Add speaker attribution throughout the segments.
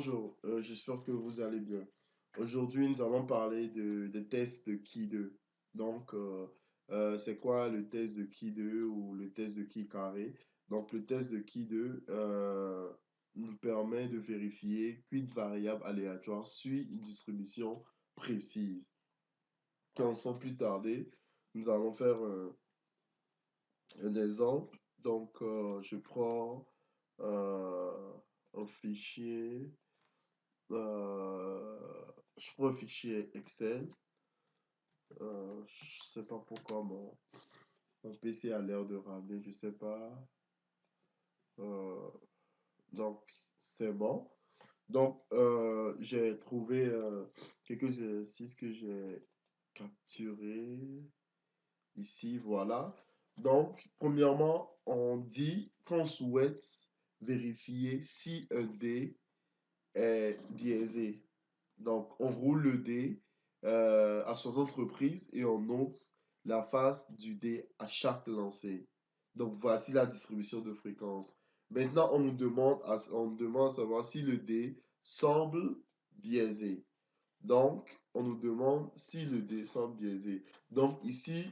Speaker 1: Bonjour, j'espère que vous allez bien. Aujourd'hui, nous allons parler des tests de Ki2. Donc, c'est quoi le test de Ki2 ou le test de Ki carré? Donc, le test de Ki2 nous permet de vérifier qu'une variable aléatoire suit une distribution précise. Sans plus tarder, nous allons faire un exemple. Donc, je prends un fichier. Je prends un fichier Excel. Je sais pas pourquoi mon PC a l'air de ramer, je sais pas. Euh, donc, c'est bon. Donc, j'ai trouvé quelques exercices que j'ai capturés ici, voilà. Donc, premièrement, on dit qu'on souhaite vérifier si un dé est diésé. Donc, on roule le dé à 60 reprises et on note la face du dé à chaque lancer. Donc, voici la distribution de fréquences. Maintenant, on nous demande à savoir si le dé semble biaisé. Donc, on nous demande si le dé semble biaisé. Donc, ici,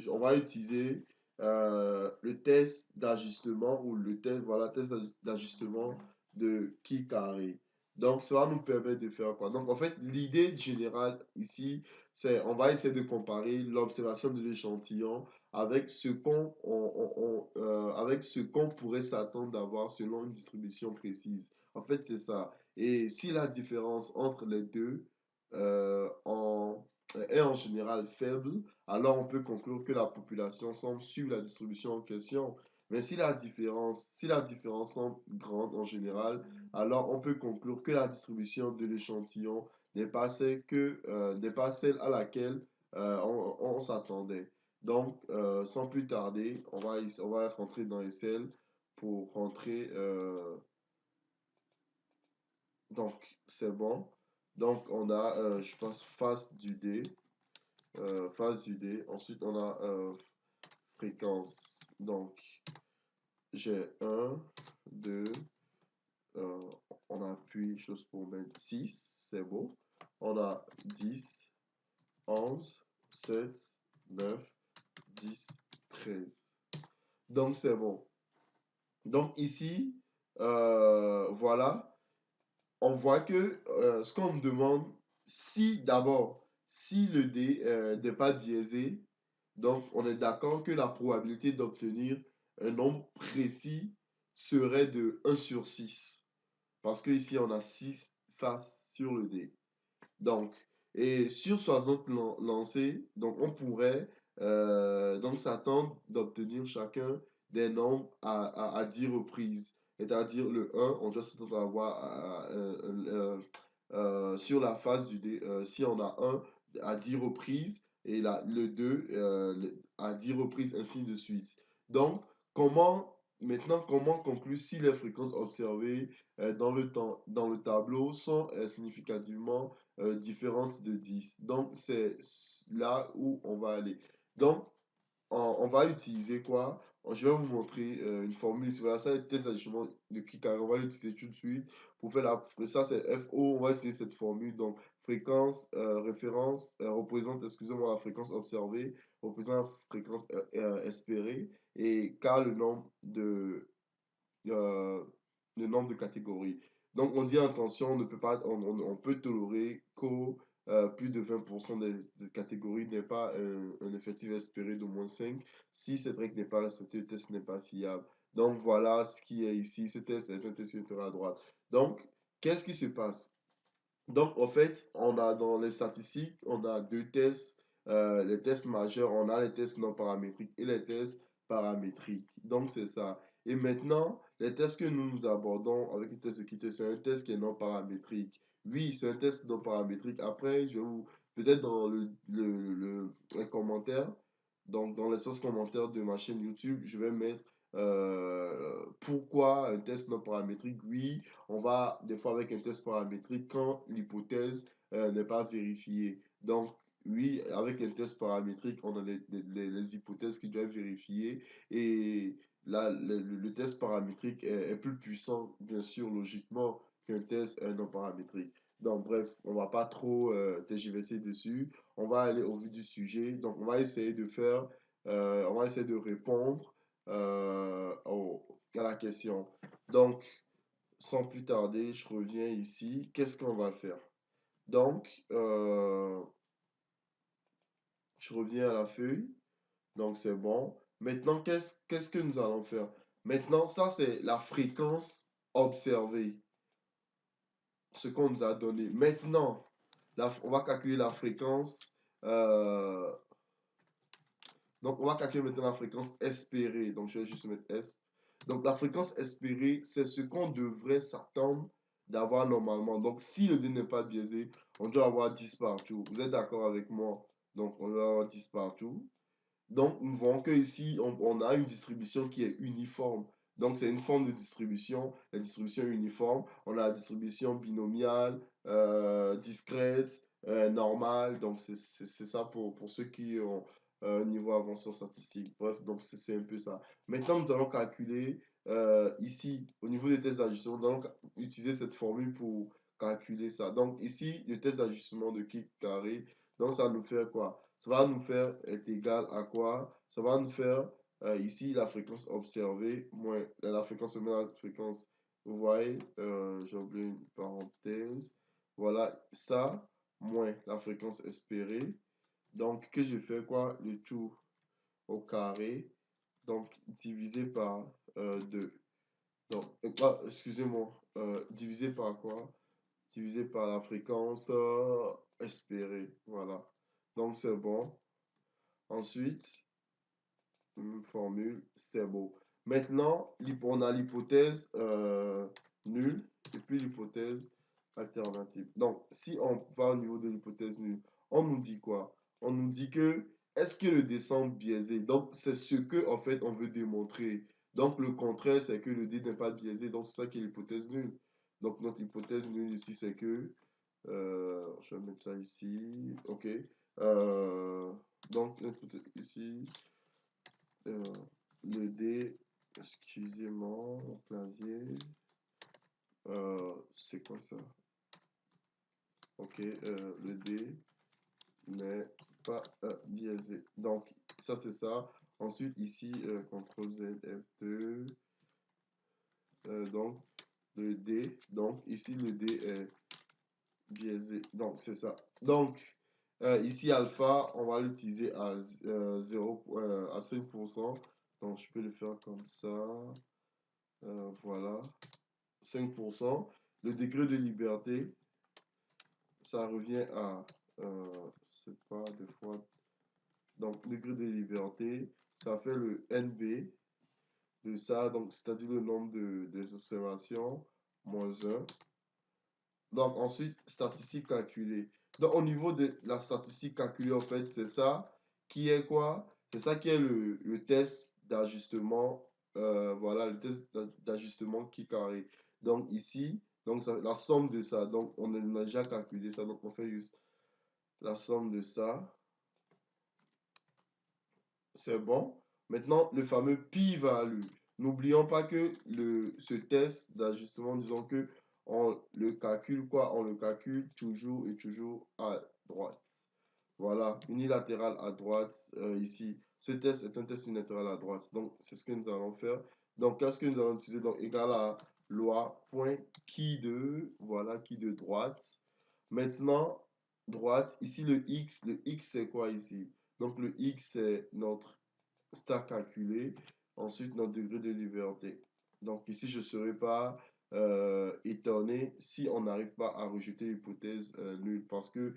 Speaker 1: on va utiliser le test d'ajustement ou le test, voilà, test d'ajustement de qui carré. Donc, ça va nous permettre de faire quoi? Donc, en fait, l'idée générale ici, c'est on va essayer de comparer l'observation de l'échantillon avec avec ce qu'on pourrait s'attendre d'avoir selon une distribution précise. En fait, c'est ça. Et si la différence entre les deux euh, en, est en général faible, alors on peut conclure que la population semble suivre la distribution en question. Mais si la différence semble grande en général, alors on peut conclure que la distribution de l'échantillon n'est pas celle à laquelle on s'attendait. Donc, sans plus tarder, on va rentrer dans Excel pour rentrer. Donc, c'est bon. Donc, on a, je pense, face du dé. Face du dé. Ensuite, on a fréquence. Donc, j'ai un 2 euh, on appuie chose pour mettre 6 c'est beau. On a 10 11 7 9 10 13. Donc, c'est bon. Donc, ici, voilà. On voit que ce qu'on me demande, si d'abord, si le dé n'est pas biaisé, donc on est d'accord que la probabilité d'obtenir un nombre précis serait de 1/6. Parce que ici, on a 6 faces sur le dé. Donc, et sur 60 lancés, donc on pourrait donc s'attendre d'obtenir chacun des nombres à 10 reprises. C'est-à-dire le un on doit s'attendre à avoir sur la face du dé, si on a un à 10 reprises et le 2 à 10 reprises, ainsi de suite. Donc, comment conclure si les fréquences observées dans le tableau sont significativement différentes de 10. Donc, c'est là où on va aller. Donc, on va utiliser quoi? Je vais vous montrer une formule. Voilà, ça, c'est test d'ajustement de Kikari. On va l'utiliser tout de suite pour faire ça, c'est FO. On va utiliser cette formule. Donc, fréquence, référence, représente, excusez-moi, la fréquence observée, représente la fréquence espérée, et K, euh, le nombre de catégories. Donc, on dit attention, on ne peut pas, on peut tolérer qu'au plus de 20% des catégories n'aient pas un effectif espéré d'au moins 5. Si cette règle n'est pas respectée, le test n'est pas fiable. Donc, voilà ce qui est ici. Ce test est un test qui sera à droite. Donc, qu'est-ce qui se passe? Donc, en fait, on a dans les statistiques, on a deux tests, les tests majeurs, on a les tests non paramétriques et les tests paramétriques. Donc, c'est ça. Et maintenant, les tests que nous abordons avec le test de Kitté, c'est un test qui est non paramétrique. Oui, c'est un test non paramétrique. Après, je vais vous, peut-être dans les commentaires, donc dans l'espace commentaire de ma chaîne YouTube, je vais mettre pourquoi un test non paramétrique. Oui, on va des fois avec un test paramétrique quand l'hypothèse n'est pas vérifiée. Donc, oui, avec un test paramétrique, on a les hypothèses qui doivent vérifier et là, le test paramétrique est plus puissant, bien sûr, logiquement, qu'un test non paramétrique. Donc, bref, on va pas trop tergiverser dessus. On va aller au vu du sujet. Donc, on va essayer de faire, on va essayer de répondre à la question. Donc, sans plus tarder, je reviens ici. Qu'est-ce qu'on va faire? Donc, je reviens à la feuille. Donc, c'est bon. Maintenant, qu'est-ce que nous allons faire? Maintenant, ça, c'est la fréquence observée, ce qu'on nous a donné. Maintenant, on va calculer la fréquence. euh, donc, on va calculer maintenant la fréquence espérée. Donc, je vais juste mettre S. Donc, la fréquence espérée, c'est ce qu'on devrait s'attendre d'avoir normalement. Donc, si le dé n'est pas biaisé, on doit avoir 10 partout. Vous êtes d'accord avec moi? Donc, on doit avoir 10 partout. Donc, nous voyons que ici, on a une distribution qui est uniforme. Donc, c'est une forme de distribution, la distribution uniforme. On a la distribution binomiale, discrète, normale. Donc, c'est ça pour ceux qui ont un niveau avancé en statistique. Bref, donc c'est un peu ça. Maintenant, nous allons calculer ici, au niveau des tests d'ajustement, nous allons utiliser cette formule pour calculer ça. Donc, ici, le test d'ajustement de Kik carré, donc ça nous fait quoi? Ça va nous faire est égal à quoi? Ça va nous faire ici la fréquence observée moins la fréquence moins la fréquence. Vous voyez, j'ai oublié une parenthèse. Voilà, ça moins la fréquence espérée. Donc, que je fais quoi? Le tout au carré. Donc, divisé par 2. Donc, excusez-moi, divisé par quoi? Divisé par la fréquence espérée. Voilà. Donc, c'est bon. Ensuite, formule, c'est beau. Maintenant, on a l'hypothèse nulle et puis l'hypothèse alternative. Donc, si on va au niveau de l'hypothèse nulle, on nous dit quoi? On nous dit que est-ce que le dé semble biaisé? Donc, c'est ce que en fait on veut démontrer. Donc, le contraire, c'est que le dé n'est pas biaisé. Donc, c'est ça qui est l'hypothèse nulle. Donc, notre hypothèse nulle ici, c'est que je vais mettre ça ici. OK. Donc, ici, euh, le D, excusez-moi, mon clavier. C'est quoi ça? OK, le D n'est pas biaisé. Donc, ça, c'est ça. Ensuite, ici, CTRL Z, F2. Donc, le D. Donc, ici, le D est biaisé. Donc, c'est ça. Donc, ici, alpha, on va l'utiliser à 0, à 5%. Donc, je peux le faire comme ça. Voilà. 5%. Le degré de liberté, ça revient à, c'est pas des fois. Donc, degré de liberté, ça fait le NB de ça, donc c'est-à-dire le nombre des observations, moins 1. Donc, ensuite, statistique calculée. Donc, au niveau de la statistique calculée, en fait, c'est ça qui est quoi? C'est ça qui est le test d'ajustement. Voilà, le test d'ajustement qui carré. Donc, ici, donc ça, la somme de ça. Donc, on a déjà calculé ça. Donc, on fait juste la somme de ça. C'est bon. Maintenant, le fameux pi-value. N'oublions pas que ce test d'ajustement, disons que on le calcule quoi? On le calcule toujours et toujours à droite. Voilà, unilatéral à droite ici. Ce test est un test unilatéral à droite. Donc, c'est ce que nous allons faire. Donc, qu'est-ce que nous allons utiliser? Donc, égal à loi.qui de, voilà, qui de droite. Maintenant, droite, ici le x c'est quoi ici? Donc, le x c'est notre star calculé. Ensuite, notre degré de liberté. Donc, ici, je ne serai pas étonné si on n'arrive pas à rejeter l'hypothèse nulle. Parce que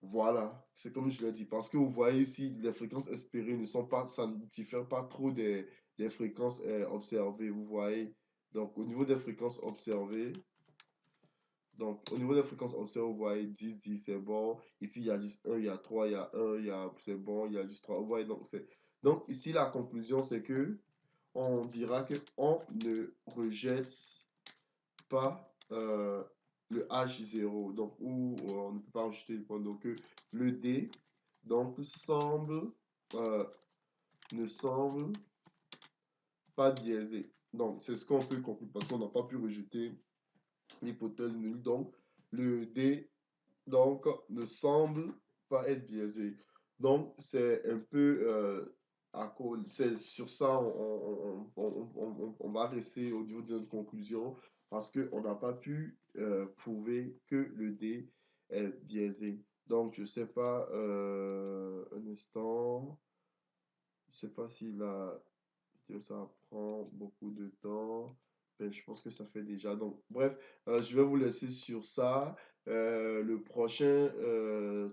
Speaker 1: voilà, c'est comme je l'ai dit, parce que vous voyez ici, les fréquences espérées ne sont pas, ça ne diffère pas trop des fréquences observées, vous voyez. Donc, au niveau des fréquences observées, vous voyez 10, 10, c'est bon. Ici, il y a juste 1, il y a 3, il y a 1, c'est bon, il y a juste 3. Vous voyez, donc ici, la conclusion, c'est que on dira que on ne rejette pas le H0, donc où on ne peut pas rejeter le point. Donc le D donc ne semble pas biaisé. Donc c'est ce qu'on peut conclure parce qu'on n'a pas pu rejeter l'hypothèse nulle. Donc, le D donc, ne semble pas être biaisé. Donc, c'est un peu à cause, c'est sur ça, on va rester au niveau de notre conclusion parce qu'on n'a pas pu prouver que le D est biaisé. Donc, je ne sais pas, un instant, je ne sais pas si la vidéo ça prend beaucoup de temps. Ben, je pense que ça fait déjà. Donc, bref, je vais vous laisser sur ça. Le prochain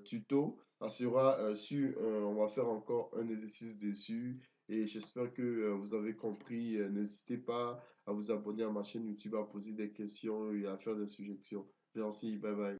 Speaker 1: tuto, ça sera sur, on va faire encore un exercice dessus. Et j'espère que vous avez compris. N'hésitez pas à vous abonner à ma chaîne YouTube, à poser des questions et à faire des suggestions. Merci, bye bye.